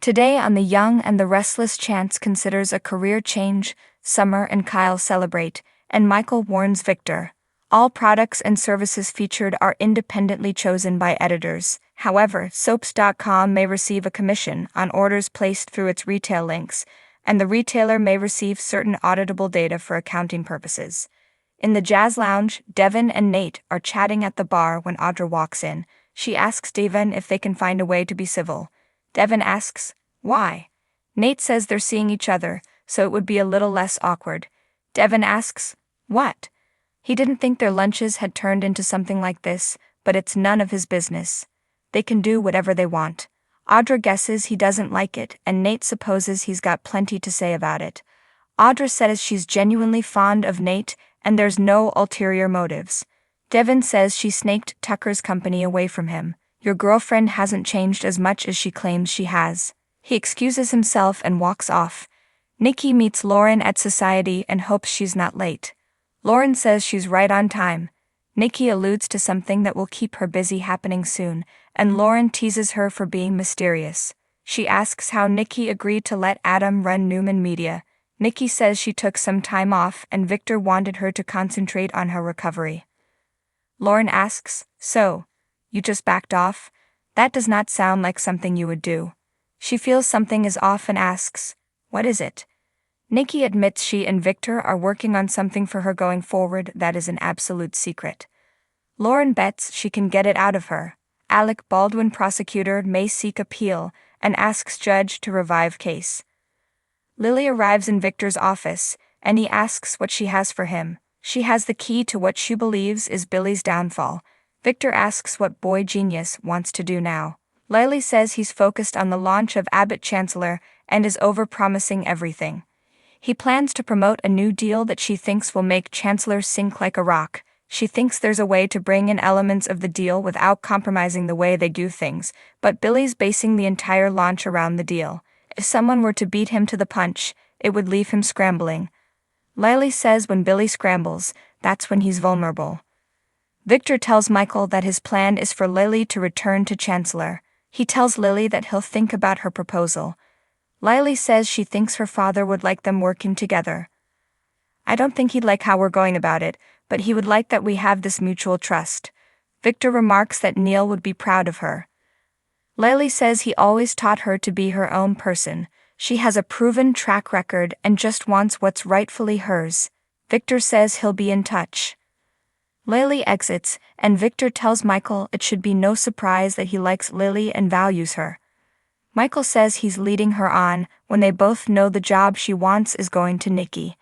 Today on The Young and the Restless, Chance considers a career change, Summer and Kyle celebrate, and Michael warns Victor. All products and services featured are independently chosen by editors. However, Soaps.com may receive a commission on orders placed through its retail links, and the retailer may receive certain auditable data for accounting purposes. In the jazz lounge, Devin and Nate are chatting at the bar when Audra walks in. She asks Devin if they can find a way to be civil. Devin asks, why? Nate says they're seeing each other, so it would be a little less awkward. Devin asks, what? He didn't think their lunches had turned into something like this, but it's none of his business. They can do whatever they want. Audra guesses he doesn't like it, and Nate supposes he's got plenty to say about it. Audra says she's genuinely fond of Nate, and there's no ulterior motives. Devin says she snaked Tucker's company away from him. Your girlfriend hasn't changed as much as she claims she has. He excuses himself and walks off. Nikki meets Lauren at Society and hopes she's not late. Lauren says she's right on time. Nikki alludes to something that will keep her busy happening soon, and Lauren teases her for being mysterious. She asks how Nikki agreed to let Adam run Newman Media. Nikki says she took some time off and Victor wanted her to concentrate on her recovery. Lauren asks, so, you just backed off? That does not sound like something you would do. She feels something is off and asks, what is it? Nikki admits she and Victor are working on something for her going forward that is an absolute secret. Lauren bets she can get it out of her. Alec Baldwin, prosecutor, may seek appeal and asks judge to revive case. Lily arrives in Victor's office, and he asks what she has for him. She has the key to what she believes is Billy's downfall. Victor asks what boy genius wants to do now. Lily says he's focused on the launch of Abbott Chancellor and is over-promising everything. He plans to promote a new deal that she thinks will make Chancellor sink like a rock. She thinks there's a way to bring in elements of the deal without compromising the way they do things, but Billy's basing the entire launch around the deal. If someone were to beat him to the punch, it would leave him scrambling. Lily says when Billy scrambles, that's when he's vulnerable. Victor tells Michael that his plan is for Lily to return to Chancellor. He tells Lily that he'll think about her proposal. Lily says she thinks her father would like them working together. I don't think he'd like how we're going about it, but he would like that we have this mutual trust. Victor remarks that Neil would be proud of her. Lily says he always taught her to be her own person. She has a proven track record and just wants what's rightfully hers. Victor says he'll be in touch. Lily exits, and Victor tells Michael it should be no surprise that he likes Lily and values her. Michael says he's leading her on when they both know the job she wants is going to Nikki.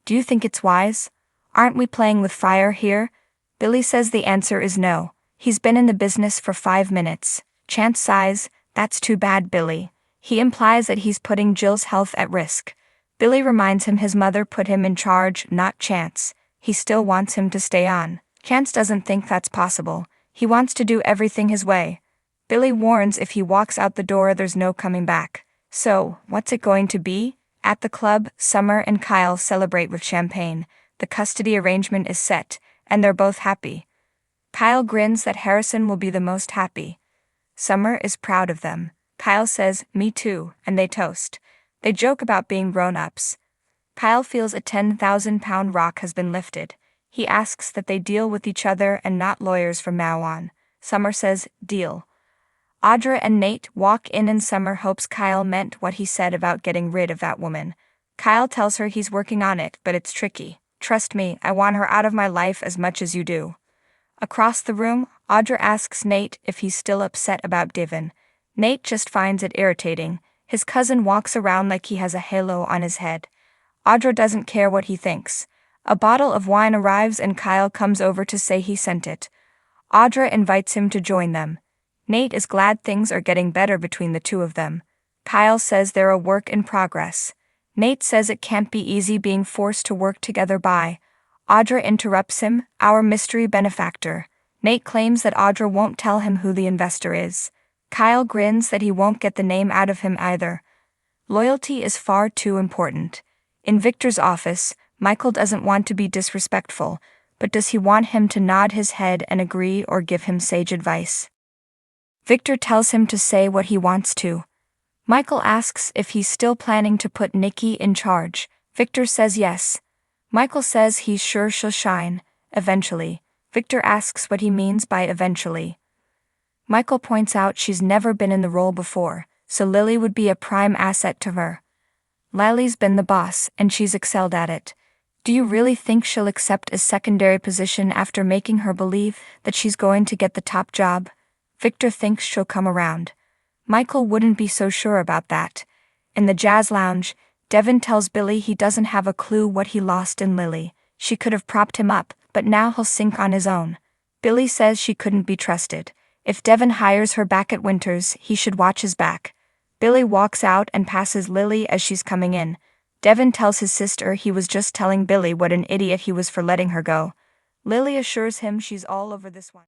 Do you think it's wise? Aren't we playing with fire here? Billy says the answer is no. He's been in the business for 5 minutes. Chance sighs, that's too bad, Billy. He implies that he's putting Jill's health at risk. Billy reminds him his mother put him in charge, not Chance. He still wants him to stay on. Chance doesn't think that's possible. He wants to do everything his way. Billy warns if he walks out the door there's no coming back. So, what's it going to be? At the club, Summer and Kyle celebrate with champagne. The custody arrangement is set, and they're both happy. Kyle grins that Harrison will be the most happy. Summer is proud of them. Kyle says, me too, and they toast. They joke about being grown-ups. Kyle feels a 10,000-pound rock has been lifted. He asks that they deal with each other and not lawyers from now on. Summer says, deal. Audra and Nate walk in and Summer hopes Kyle meant what he said about getting rid of that woman. Kyle tells her he's working on it, but it's tricky. Trust me, I want her out of my life as much as you do. Across the room, Audra asks Nate if he's still upset about Devin. Nate just finds it irritating. His cousin walks around like he has a halo on his head. Audra doesn't care what he thinks. A bottle of wine arrives and Kyle comes over to say he sent it. Audra invites him to join them. Nate is glad things are getting better between the two of them. Kyle says they're a work in progress. Nate says it can't be easy being forced to work together by. Audra interrupts him, our mystery benefactor. Nate claims that Audra won't tell him who the investor is. Kyle grins that he won't get the name out of him either. Loyalty is far too important. In Victor's office, Michael doesn't want to be disrespectful, but does he want him to nod his head and agree or give him sage advice? Victor tells him to say what he wants to. Michael asks if he's still planning to put Nikki in charge. Victor says yes. Michael says he's sure she'll shine, eventually. Victor asks what he means by eventually. Michael points out she's never been in the role before, so Lily would be a prime asset to her. Lily's been the boss, and she's excelled at it. Do you really think she'll accept a secondary position after making her believe that she's going to get the top job? Victor thinks she'll come around. Michael wouldn't be so sure about that. In the jazz lounge, Devin tells Billy he doesn't have a clue what he lost in Lily. She could have propped him up, but now he'll sink on his own. Billy says she couldn't be trusted. If Devin hires her back at Winters, he should watch his back. Billy walks out and passes Lily as she's coming in. Devin tells his sister he was just telling Billy what an idiot he was for letting her go. Lily assures him she's all over this one.